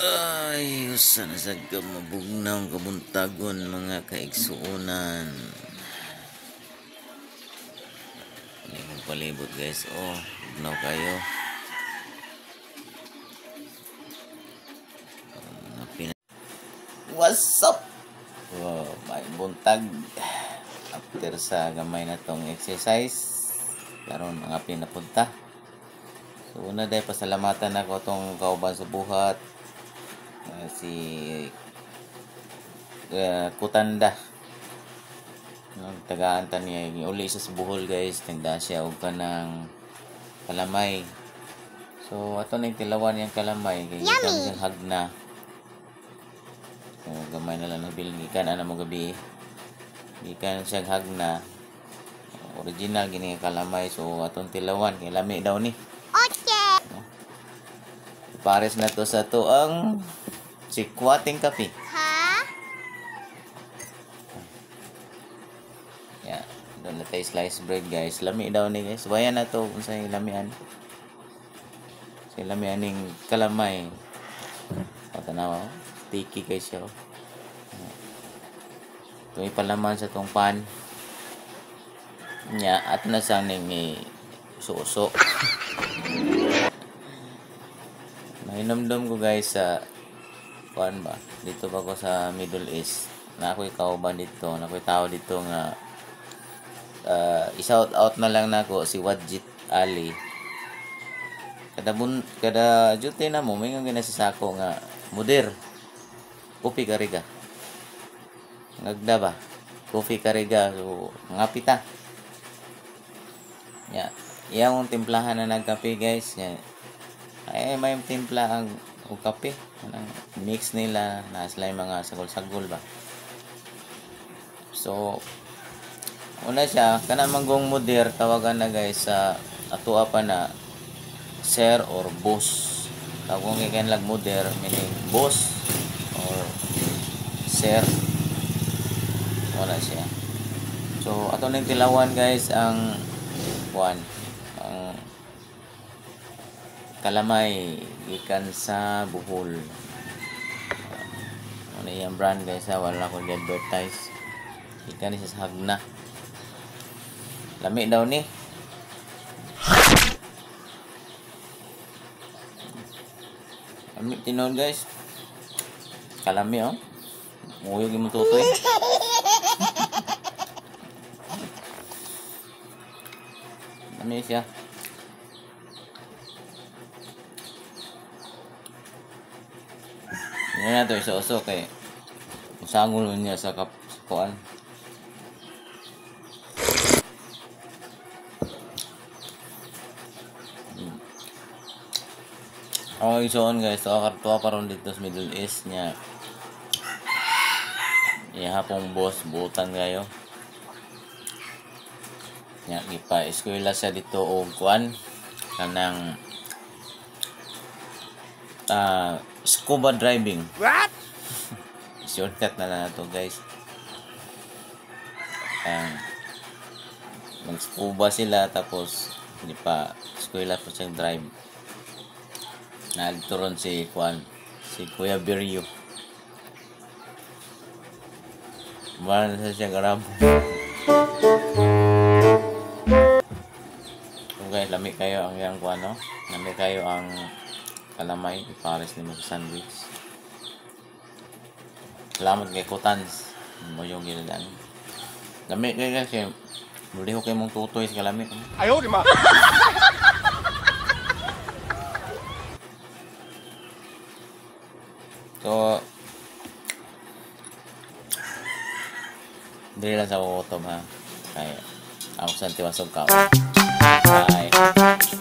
Ay, usa na sad ka mabugnaw kabuntagon mga kaigsuonan. Ini palibot guys. Oh, bugnaw kayo. What's up? Wow, may buntag. After sa gamay na tong exercise, karon mga pinapunta. So una day pasalamatan ako tong kauban sa buhat. Si Kutanda. Tagaan ta niya uli sa Bohol guys, nagda siya og kanang kalamay. So ato ning tilawan yang kalamay kay gikan siyang hagna. So gamay na lang nabil gikan ana mo gabi. Gikan siyang hagna. Original gini kalamay, so atong tilawan kay lami daw ni. Okay. Pares na to sa to ang sikwating kape. Ha? Yeah, doon na tayo slice bread guys. Lami daw ni guys. Bayan na to kung sa lamian. Sa lamian ning kalamay. Patanaw, sticky kay siya. Ito ipalaman sa tong pan. Nya at na sang ning suso. Mainomdom ko guys sa kuan ba dito ba ko sa Middle East na ako'y kauban dito na ako'y tao dito nga i-shout out na lang nako si Wajid Ali kada duty na mo may nga ginasasako nga mudir kopi kariga ngagda ba kopi kariga so ngapita ya yung timplahan na nagkape guys ya ay may timpla ang o kape mix nila na sila mga sagol-sagol ba. So una siya kana manggong mudir tawagan na guys sa atua pa na sir or boss. Kung ikan lag mudir meaning boss or sir wala siya. So ato ning tilawan guys ang kuan ang kalamay gikan sa Bohol. Ano yung brand guys ha, wala ko i-advertise. Gikan ni sa hagna. Lami daw ni. Lami tinon guys. Kalami oh. Muyog yung tutoy. Lami siya. Yan na ito isa-uso kay usangol niya sa kapuan. Ako isuon guys, kartuwa pa ron dito sa Middle East niya. Hapong boss, buutan kayo. Nya ipa eskwela sa dito og kuan kanang scuba driving. What? Shortcut na lang ito guys. Mag-scuba sila tapos hindi pa eskwela pa siyang drive. Nagturon si Kuya Biryo. Mahal na siya garamo. So guys, lami kayo ang yang kuan no. Lami kayo ang kalamay, ipares ni mo sa sandwich. Salamat kay Kutans. Mo yung ginadan. Lami kay kasi muli ko kay mong tutoy sa kalami. Ayaw di ma. So dili lang sa auto ha. Kaya ako sa tiwasog ka. Bye.